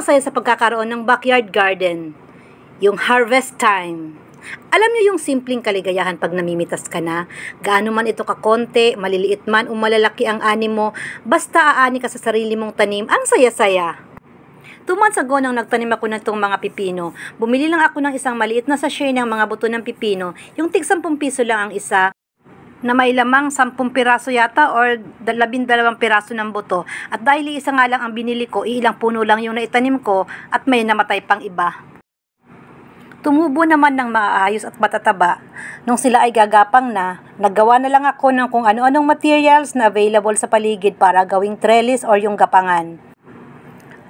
masaya sa pagkakaroon ng backyard garden? Yung harvest time. Alam niyo yung simpleng kaligayahan pag namimitas ka na? Gaano man ito kakonte, maliliit man o malalaki ang ani mo, basta aani ka sa sarili mong tanim, ang saya-saya. 2 months ago nang nagtanim ako ng itong mga pipino, bumili lang ako ng isang maliit na sachet ng mga buto ng pipino, yung tig 10 piso lang ang isa, na may lamang 10 piraso yata or 12 piraso ng buto. At dahil isa nga lang ang binili ko, ilang puno lang yung naitanim ko at may namatay pang iba. Tumubo naman ng maayos at matataba. Nung sila ay gagapang na, naggawa na lang ako ng kung ano-anong materials na available sa paligid para gawing trellis or yung gapangan.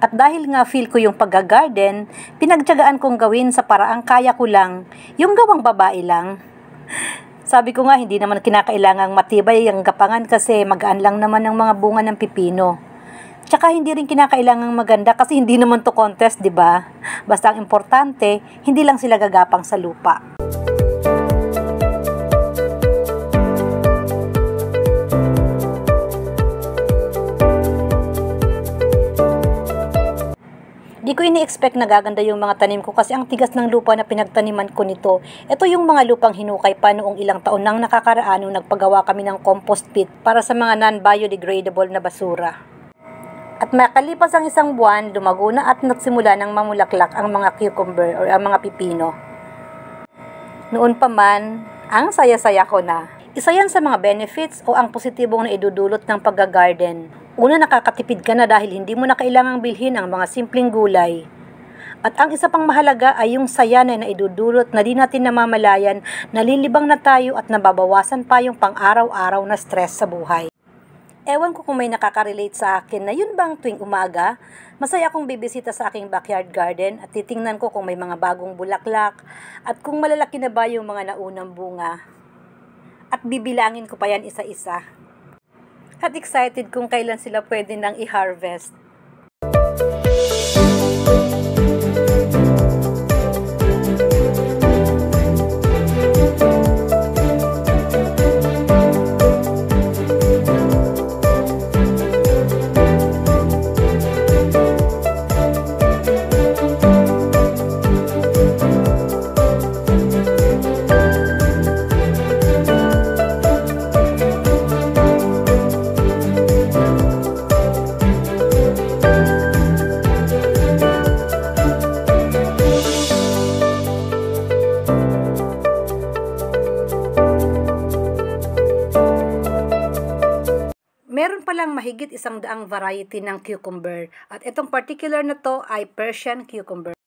At dahil nga feel ko yung paggagarden, pinagtiyagaan kong gawin sa paraang kaya ko lang, yung gawang babae lang. Sabi ko nga, hindi naman kinakailangang matibay ang gapangan kasi magaan lang naman ang mga bunga ng pipino. Tsaka hindi rin kinakailangang maganda kasi hindi naman to contest, di ba? Basta ang importante, hindi lang sila gagapang sa lupa. Di ko ini-expect na gaganda yung mga tanim ko kasi ang tigas ng lupa na pinagtaniman ko nito. Ito yung mga lupang hinukay pa noong ilang taon nang nakakaraan nung nagpagawa kami ng compost pit para sa mga non-biodegradable na basura. At makalipas ang 1 buwan, lumago na at nagsimula ng mamulaklak ang mga cucumber o ang mga pipino. Noon pa man, ang saya-saya ko na. Isa yan sa mga benefits o ang positibong na idudulot ng paggagarden. Una, nakakatipid ka na dahil hindi mo na kailangang bilhin ang mga simpleng gulay. At ang isa pang mahalaga ay yung saya na idudulot na di natin namamalayan, nalilibang na tayo at nababawasan pa yung pang-araw-araw na stress sa buhay. Ewan ko kung may nakaka-relate sa akin na yun bang tuwing umaga, masaya akong bibisita sa aking backyard garden at titingnan ko kung may mga bagong bulaklak at kung malalaki na ba yung mga naunang bunga. At bibilangin ko pa yan isa-isa. At excited kung kailan sila pwede nang i-harvest. Meron palang mahigit 100 variety ng cucumber at itong particular na to ay Persian cucumber.